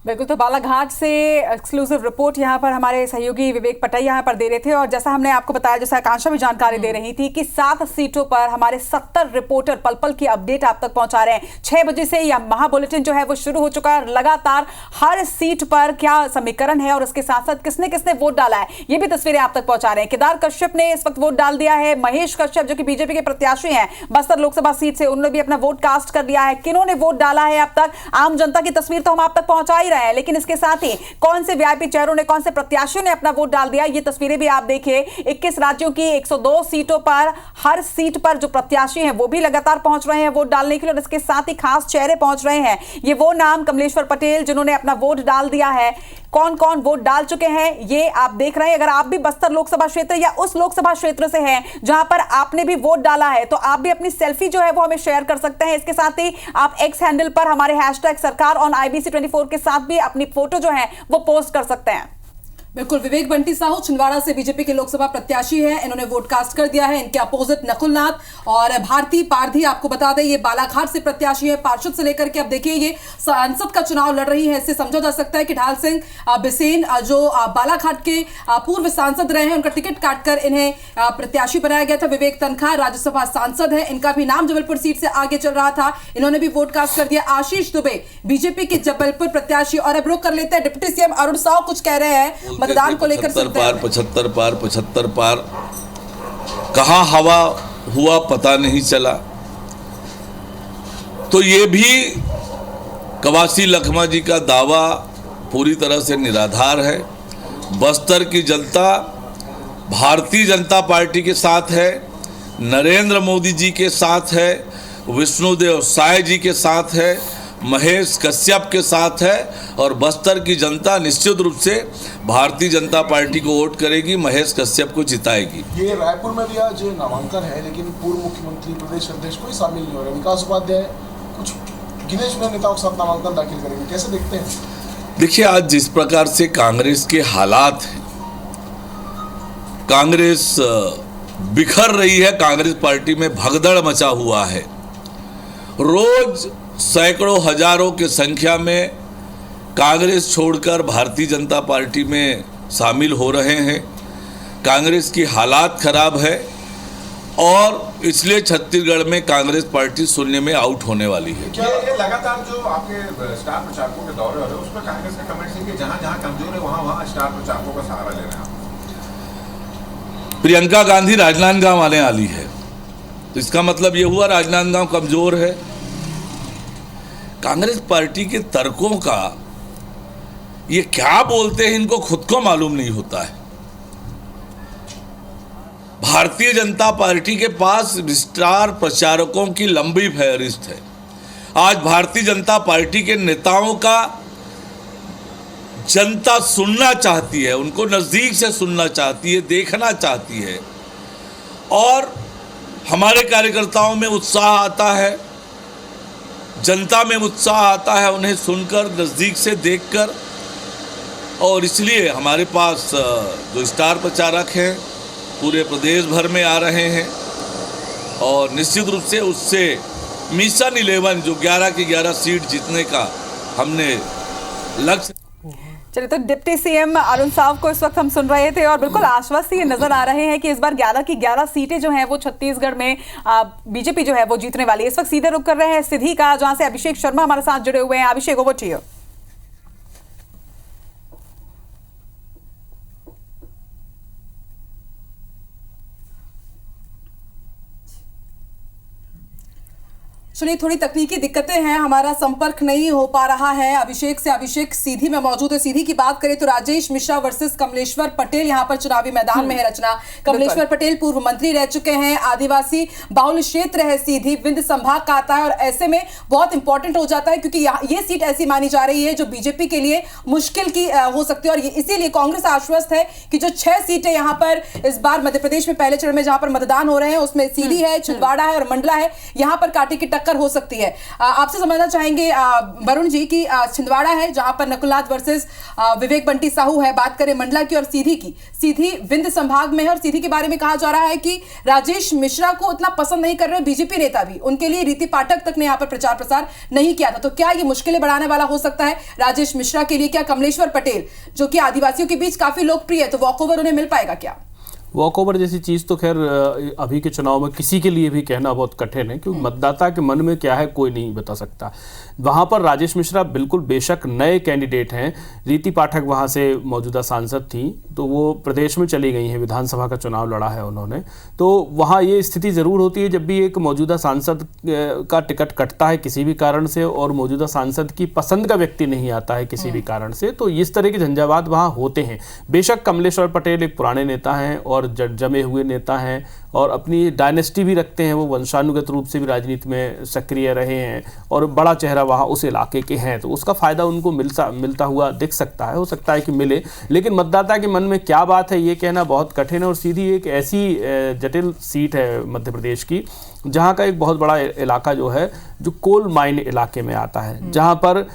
बिल्कुल, तो बालाघाट से एक्सक्लूसिव रिपोर्ट यहाँ पर हमारे सहयोगी विवेक पटिया यहाँ पर दे रहे थे। और जैसा हमने आपको बताया, जैसा आकांक्षा भी जानकारी दे रही थी कि 7 सीटों पर हमारे 70 रिपोर्टर पल पल की अपडेट आप तक पहुंचा रहे हैं। 6 बजे से यह महा बुलेटिन जो है वो शुरू हो चुका है। लगातार हर सीट पर क्या समीकरण है और उसके साथ साथ किसने किसने वोट डाला है, ये भी तस्वीरें आप तक पहुंचा रहे हैं। केदार कश्यप ने इस वक्त वोट डाल दिया है। महेश कश्यप जो कि बीजेपी के प्रत्याशी हैं बस्तर लोकसभा सीट से, उन्होंने भी अपना वोट कास्ट कर दिया है। किन्होंने वोट डाला है अब तक, आम जनता की तस्वीर तो हम आप तक पहुंचा ही रहे हैं, लेकिन इसके साथ ही कौन से वीआईपी चेहरों ने, कौन से प्रत्याशियों ने अपना वोट डाल दिया, ये तस्वीरें भी आप देखिए। 21 राज्यों की 102 सीटों पर हर सीट पर जो प्रत्याशी हैं वो भी लगातार पहुंच रहे हैं वोट डालने के लिए और इसके साथ ही खास चेहरे पहुंच रहे हैं। ये वो नाम कमलेश्वर पटेल जिन्होंने अपना वोट डाल दिया है। कौन कौन वोट डाल चुके हैं ये आप देख रहे हैं। अगर आप भी बस्तर लोकसभा क्षेत्र या उस लोकसभा क्षेत्र से हैं जहां पर आपने भी वोट डाला है तो आप भी अपनी सेल्फी जो है वो हमें शेयर कर सकते हैं। इसके साथ ही आप एक्स हैंडल पर हमारे #सरकार ऑन IBC 24 के साथ भी अपनी फोटो जो है वो पोस्ट कर सकते हैं। बिल्कुल, विवेक बंटी साहू छिंदवाड़ा से बीजेपी के लोकसभा प्रत्याशी हैं, इन्होंने वोट कास्ट कर दिया है। इनके अपोजिट नकुल नाथ और भारती पारधी, आपको बता दें ये बालाघाट से प्रत्याशी है, पार्षद से लेकर के अब देखिए ये सांसद का चुनाव लड़ रही है। इससे समझा जा सकता है कि ढाल सिंह बिसेन जो बालाघाट के पूर्व सांसद रहे हैं, उनका टिकट काटकर इन्हें प्रत्याशी बनाया गया था। विवेक तनखा राज्यसभा सांसद है, इनका भी नाम जबलपुर सीट से आगे चल रहा था, इन्होंने भी वोट कास्ट कर दिया। आशीष दुबे बीजेपी के जबलपुर प्रत्याशी। और अब रुक कर लेते हैं डिप्टी CM अरुण साव कुछ कह रहे हैं मतदान को लेकर। 75 पार कहां हवा हुआ पता नहीं चला। तो ये भी कवासी लखमा जी का दावा पूरी तरह से निराधार है। बस्तर की जनता भारतीय जनता पार्टी के साथ है, नरेंद्र मोदी जी के साथ है, विष्णुदेव साय जी के साथ है, महेश कश्यप के साथ है और बस्तर की जनता निश्चित रूप से भारतीय जनता पार्टी को वोट करेगी, महेश कश्यप को जिताएगी। ये रायपुर में भी आज नामांकन है, लेकिन पूर्व मुख्यमंत्री प्रदेश अध्यक्ष कोई शामिल नहीं हो रहा। विकास उपाध्याय कुछ गिने चुने नेताओं के साथ नामांकन दाखिल करेंगे, कैसे देखते हैं? देखिए, आज जिस प्रकार से कांग्रेस के हालात हैं, कांग्रेस बिखर रही है, कांग्रेस पार्टी में भगदड़ मचा हुआ है। रोज सैकड़ों हजारों की संख्या में कांग्रेस छोड़कर भारतीय जनता पार्टी में शामिल हो रहे हैं। कांग्रेस की हालात खराब है और इसलिए छत्तीसगढ़ में कांग्रेस पार्टी शून्य में आउट होने वाली है। क्या ये लगातार जो आपके स्टार प्रचारकों के दौरे हो रहे हैं उसमें कांग्रेस का कमेंट है कि जहां कमजोर है वहां स्टार प्रचारकों का सहारा ले रहे हैं? प्रियंका गांधी राजनांदगांव आने वाली है, तो इसका मतलब ये हुआ राजनांदगांव कमजोर है। कांग्रेस पार्टी के तर्कों का ये क्या बोलते हैं इनको खुद को मालूम नहीं होता है। भारतीय जनता पार्टी के पास स्टार प्रचारकों की लंबी फहरिस्त है। आज भारतीय जनता पार्टी के नेताओं का जनता सुनना चाहती है, उनको नज़दीक से सुनना चाहती है, देखना चाहती है और हमारे कार्यकर्ताओं में उत्साह आता है, जनता में उत्साह आता है उन्हें सुनकर, नज़दीक से देखकर। और इसलिए हमारे पास जो स्टार प्रचारक हैं पूरे प्रदेश भर में आ रहे हैं और निश्चित रूप से उससे मिशन 11 जो 11 की 11 सीट जीतने का हमने लक्ष्य। चलिए, तो डिप्टी सीएम अरुण साव को इस वक्त हम सुन रहे थे और बिल्कुल आश्वस्त ये नजर आ रहे हैं कि इस बार 11 की 11 सीटें जो हैं वो छत्तीसगढ़ में बीजेपी जो है वो जीतने वाली है। इस वक्त सीधे रुक कर रहे हैं सीधी का, जहां से अभिषेक शर्मा हमारे साथ जुड़े हुए हैं। अभिषेक, ओवर टू यू। सुनिए, थोड़ी तकनीकी दिक्कतें हैं, हमारा संपर्क नहीं हो पा रहा है अभिषेक से। अभिषेक सीधी में मौजूद है। सीधी की बात करें तो राजेश मिश्रा वर्सेस कमलेश्वर पटेल यहां पर चुनावी मैदान में है। रचना, कमलेश्वर पटेल पूर्व मंत्री रह चुके हैं, आदिवासी बाहुल क्षेत्र है सीधी, विंध्य संभाग का आता है और ऐसे में बहुत इंपॉर्टेंट हो जाता है क्योंकि ये सीट ऐसी मानी जा रही है जो बीजेपी के लिए मुश्किल की हो सकती है और इसीलिए कांग्रेस आश्वस्त है कि जो 6 सीटें यहां पर इस बार मध्य प्रदेश में पहले चरण में जहां पर मतदान हो रहे हैं उसमें सीधी है, छिंदवाड़ा है और मंडला है, यहां पर कांटे की टक्कर हो सकती है। आपसे समझना चाहेंगे वरुण जी की छिंदवाड़ा है जहां पर नकुलनाथ वर्सेस विवेक बंटी साहू है, बात करें मंडला की और सीधी की, सीधी विंध्य संभाग में है और सीधी के बारे में कहा जा रहा है कि राजेश मिश्रा को उतना पसंद नहीं कर रहे बीजेपी नेता भी, उनके लिए रीति पाठक तक ने यहां पर प्रचार प्रसार नहीं किया था। तो क्या ये मुश्किलें बढ़ाने वाला हो सकता है राजेश मिश्रा के लिए? क्या कमलेश्वर पटेल जो कि आदिवासियों के बीच काफी लोकप्रिय है, तो वॉकओवर उन्हें मिल पाएगा क्या? वॉकओवर जैसी चीज़ तो खैर अभी के चुनाव में किसी के लिए भी कहना बहुत कठिन है क्योंकि मतदाता के मन में क्या है कोई नहीं बता सकता। वहाँ पर राजेश मिश्रा बिल्कुल बेशक नए कैंडिडेट हैं, रीति पाठक वहाँ से मौजूदा सांसद थी तो वो प्रदेश में चली गई हैं, विधानसभा का चुनाव लड़ा है उन्होंने, तो वहाँ ये स्थिति ज़रूर होती है जब भी एक मौजूदा सांसद का टिकट कटता है किसी भी कारण से और मौजूदा सांसद की पसंद का व्यक्ति नहीं आता है किसी भी कारण से, तो इस तरह के झंझावात वहाँ होते हैं। बेशक कमलेश्वर पटेल एक पुराने नेता हैं और जमे हुए नेता हैं और अपनी डायनेस्टी भी रखते हैं, वो वंशानुगत रूप से भी राजनीति में सक्रिय रहे हैं और बड़ा चेहरा वहाँ उस इलाके के हैं, तो उसका फ़ायदा उनको मिलता हुआ दिख सकता है, हो सकता है कि मिले। लेकिन मतदाता के मन में क्या बात है ये कहना बहुत कठिन है और सीधी एक ऐसी जटिल सीट है मध्य प्रदेश की जहाँ का एक बहुत बड़ा इलाका जो है जो कोल माइन इलाके में आता है, जहाँ पर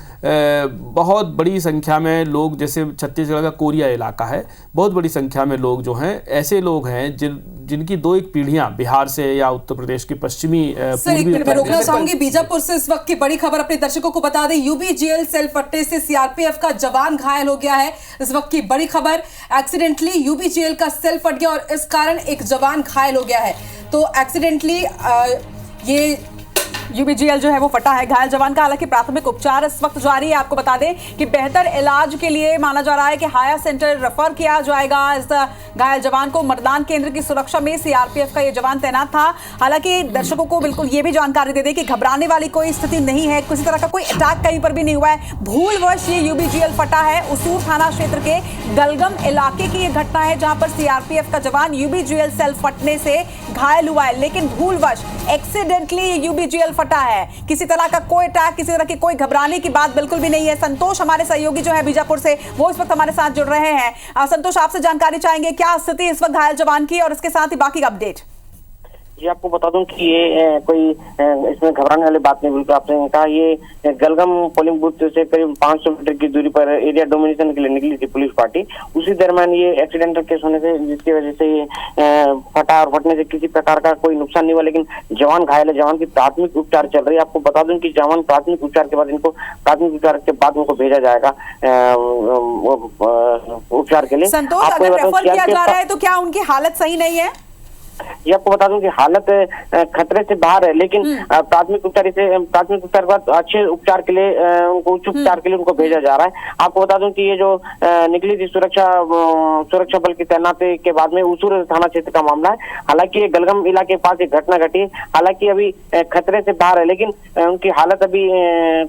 बहुत बड़ी संख्या में लोग, जैसे छत्तीसगढ़ का कोरिया इलाका है, बहुत बड़ी संख्या में लोग जो हैं ऐसे लोग हैं जिनकी 2 एक पीढ़ियां बिहार से या उत्तर प्रदेश की पश्चिमी रोकना चाहूंगी बीजापुर से इस वक्त की बड़ी खबर अपने दर्शकों को बता दें। यूबी जेल सेल फट्टे से सीआरपीएफ का जवान घायल हो गया है, इस वक्त की बड़ी खबर। एक्सीडेंटली यूबी जेल का सेल फट गया और इस कारण एक जवान घायल हो गया है। तो एक्सीडेंटली ये यूबीजीएल जो है वो फटा है। घायल जवान का हालांकि प्राथमिक उपचार इस वक्त जारी है। आपको बता दें कि बेहतर इलाज के लिए माना जा रहा है कि हाया सेंटर रेफर किया जाएगा इस घायल जवान को। मतदान केंद्र की सुरक्षा में सीआरपीएफ का ये जवान तैनात था। हालांकि दर्शकों को बिल्कुल ये भी जानकारी दे दें कि घबराने वाली कोई स्थिति नहीं है, किसी तरह का कोई अटैक कहीं पर भी नहीं हुआ है। भूलवश ये यूबीजीएल फटा है। उसूर थाना क्षेत्र के गलगम इलाके की ये घटना है जहां पर सीआरपीएफ का जवान यूबीजीएल सेल फटने से घायल हुआ है, लेकिन भूलवश एक्सीडेंटली यूबीजीएल फटा है। किसी तरह का कोई अटैक, किसी तरह की कोई घबराने की बात बिल्कुल भी नहीं है। संतोष हमारे सहयोगी जो है बीजापुर से, वो इस वक्त हमारे साथ जुड़ रहे हैं। संतोष, आपसे जानकारी चाहेंगे क्या स्थिति इस वक्त घायल जवान की और इसके साथ ही बाकी अपडेट। जी आपको बता दूं कि ये कोई इसमें घबराने वाली बात नहीं, बिल्कुल आपने कहा। ये गलगम पोलिंग बूथ से करीब 500 मीटर की दूरी पर एरिया डोमिनेशन के लिए निकली थी पुलिस पार्टी। उसी दरमियान ये एक्सीडेंटल केस होने से, जिसकी वजह से ये फटा और फटने से किसी प्रकार का कोई नुकसान नहीं हुआ, लेकिन जवान घायल है। जवान की प्राथमिक उपचार चल रही है। आपको बता दूं कि जवान प्राथमिक उपचार के बाद उनको भेजा जाएगा उपचार के लिए। संतोष, अगर रेफर किया जा रहा है तो क्या उनकी हालत सही नहीं है? ये आपको बता दूं कि हालत खतरे से बाहर है, लेकिन प्राथमिक उपचार के बाद अच्छे उपचार के लिए उनको उच्च उपचार के लिए उनको भेजा जा रहा है। आपको बता दूं कि ये जो निकली थी सुरक्षा बल की तैनाती के बाद में उसूर थाना क्षेत्र का मामला है। हालांकि ये गलगम इलाके के पास एक घटना घटी। हालांकि अभी खतरे से बाहर है, लेकिन उनकी हालत अभी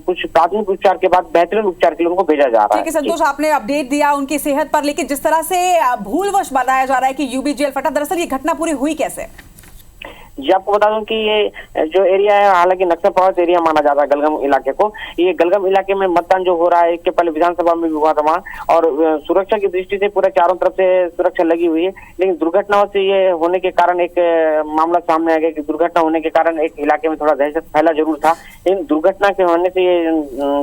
कुछ प्राथमिक उपचार के बाद बेहतरीन उपचार के लिए उनको भेजा जा रहा है। ठीक है संतोष, आपने अपडेट दिया उनकी सेहत पर, लेकिन जिस तरह से भूलवश बताया जा रहा है कि यूबीजीएल फटा, दरअसल ये घटना पूरी हुई कैसे? जी आपको बता दूं कि ये जो एरिया है, हालांकि नक्सल प्रभावित एरिया माना जाता है गलगम इलाके को। ये गलगम इलाके में मतदान जो हो रहा है, इसके पहले विधानसभा में भी हुआ था वहाँ, और सुरक्षा की दृष्टि से पूरे चारों तरफ से सुरक्षा लगी हुई है। लेकिन दुर्घटनाओं से ये होने के कारण एक मामला सामने आ गया कि दुर्घटना होने के कारण एक इलाके में थोड़ा दहशत फैला जरूर था। लेकिन दुर्घटना के होने से ये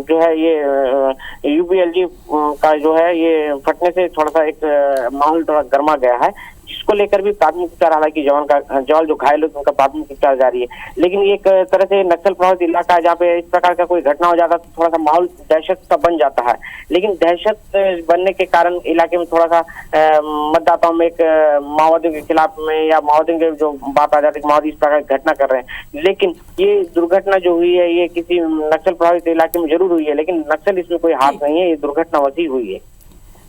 जो है ये यूबीएलजी का जो है ये फटने से थोड़ा सा एक माहौल थोड़ा गर्मा गया है, जिसको लेकर भी प्राथमिक उपचार, हालांकि जवान जो घायल है उनका प्राथमिक उपचार जारी है। लेकिन ये एक तरह से नक्सल प्रभावित इलाका है, जहाँ पे इस प्रकार का कोई घटना हो जाता तो थोड़ा सा माहौल दहशत का बन जाता है। लेकिन दहशत बनने के कारण इलाके में थोड़ा सा मतदाताओं में एक माओवादियों के खिलाफ में या माओवादियों के जो बात आ जाती है, माओवादी इस प्रकार की घटना कर रहे हैं। लेकिन ये दुर्घटना जो हुई है ये किसी नक्सल प्रभावित इलाके में जरूर हुई है, लेकिन नक्सल इसमें कोई हाथ नहीं है, ये दुर्घटना वैसी हुई है।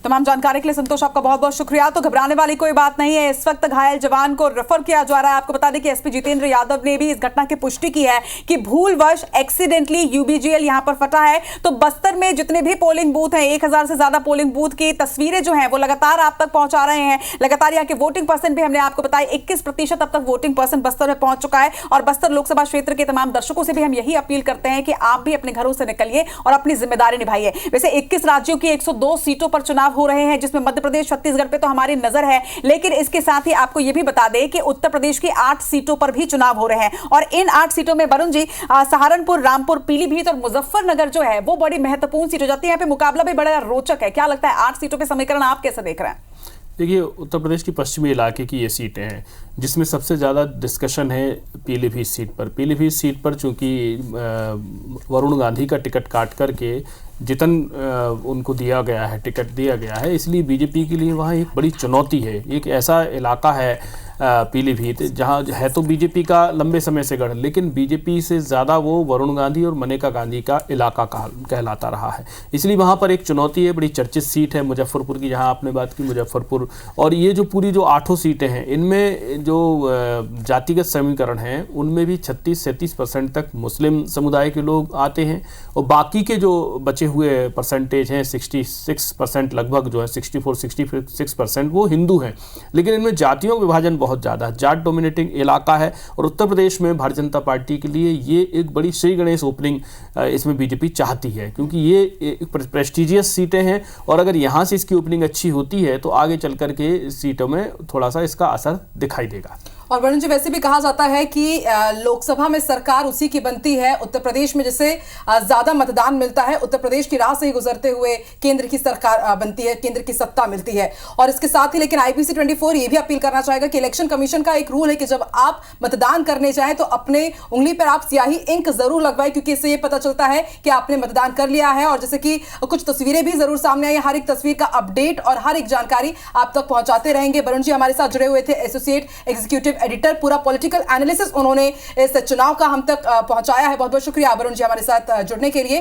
तमाम जानकारी के लिए संतोष आपका बहुत बहुत शुक्रिया। तो घबराने वाली कोई बात नहीं है। इस वक्त घायल जवान को रेफर किया जा रहा है। आपको बता दें कि एसपी जितेंद्र यादव ने भी इस घटना की पुष्टि की है कि भूलवश एक्सीडेंटली यूबीजीएल यहां पर फटा है। तो बस्तर में जितने भी पोलिंग बूथ हैं, 1000 से ज्यादा पोलिंग बूथ की तस्वीरें जो हैं वो लगातार आप तक पहुंचा रहे हैं। लगातार यहाँ के वोटिंग परसेंट भी हमने आपको बताया 21% अब तक वोटिंग परसेंट बस्तर में पहुंच चुका है। और बस्तर लोकसभा क्षेत्र के तमाम दर्शकों से भी हम यही अपील करते हैं कि आप भी अपने घरों से निकलिए और अपनी जिम्मेदारी निभाइए। वैसे 21 राज्यों की 102 सीटों पर चुनाव हो रहे हैं, जिसमें मध्य प्रदेश, छत्तीसगढ़ पे तो हमारी नजर है, लेकिन इसके साथ ही आपको यह भी बता दें कि उत्तर प्रदेश की 8 सीटों पर भी चुनाव हो रहे हैं। और इन 8 सीटों में वरुण जी, सहारनपुर, रामपुर, पीलीभीत और मुजफ्फरनगर जो है वो बड़ी महत्वपूर्ण सीट हो जाती है। यहाँ पे मुकाबला भी बड़ा रोचक है। क्या लगता है 8 सीटों पे समीकरण आप कैसे देख रहे हैं? देखिए, उत्तर प्रदेश की पश्चिमी इलाके की ये सीटें हैं जिसमें सबसे ज़्यादा डिस्कशन है पीलीभीत सीट पर। पीलीभीत सीट पर चूंकि वरुण गांधी का टिकट काट करके जितन उनको दिया गया है, टिकट दिया गया है, इसलिए बीजेपी के लिए वहाँ एक बड़ी चुनौती है। एक ऐसा इलाका है पीलीभीत जहाँ है तो बीजेपी का लंबे समय से गढ़, लेकिन बीजेपी से ज़्यादा वो वरुण गांधी और मनेका गांधी का इलाका कहलाता रहा है। इसलिए वहाँ पर एक चुनौती है। बड़ी चर्चित सीट है मुजफ्फरपुर की, जहाँ आपने बात की मुजफ्फरपुर। और ये जो पूरी जो 8 सीटें हैं, इनमें जो जातिगत समीकरण हैं उनमें भी 36-37% तक मुस्लिम समुदाय के लोग आते हैं, और बाकी के जो बचे हुए परसेंटेज हैं 66% लगभग जो है 64-66% वो हिंदू हैं। लेकिन इनमें जातियों का विभाजन बहुत ज़्यादा, जाट डोमिनेटिंग इलाका है। और उत्तर प्रदेश में भारतीय जनता पार्टी के लिए ये एक बड़ी श्री गणेश ओपनिंग इसमें बीजेपी चाहती है, क्योंकि ये एक प्रेस्टिजियस सीटें हैं और अगर यहाँ से इसकी ओपनिंग अच्छी होती है तो आगे चल कर के सीटों में थोड़ा सा इसका असर दिखाई देगा। और वरुण जी, वैसे भी कहा जाता है कि लोकसभा में सरकार उसी की बनती है। उत्तर प्रदेश में जैसे ज्यादा मतदान मिलता है, उत्तर प्रदेश की राह से ही गुजरते हुए केंद्र की सरकार बनती है, केंद्र की सत्ता मिलती है। और इसके साथ ही लेकिन IPC 24 ये भी अपील करना चाहेगा कि इलेक्शन कमीशन का एक रूल है कि जब आप मतदान करने जाए तो अपने उंगली पर आप स्याही इंक जरूर लगवाए, क्योंकि इससे ये पता चलता है कि आपने मतदान कर लिया है। और जैसे कि कुछ तस्वीरें भी जरूर सामने आई, हर एक तस्वीर का अपडेट और हर एक जानकारी आप तक पहुंचाते रहेंगे। वरुण जी हमारे साथ जुड़े हुए थे एसोसिएट एग्जीक्यूटिव एडिटर, पूरा पॉलिटिकल एनालिसिस उन्होंने इस चुनाव का हम तक पहुंचाया है। बहुत बहुत शुक्रिया वरुण जी हमारे साथ जुड़ने के लिए।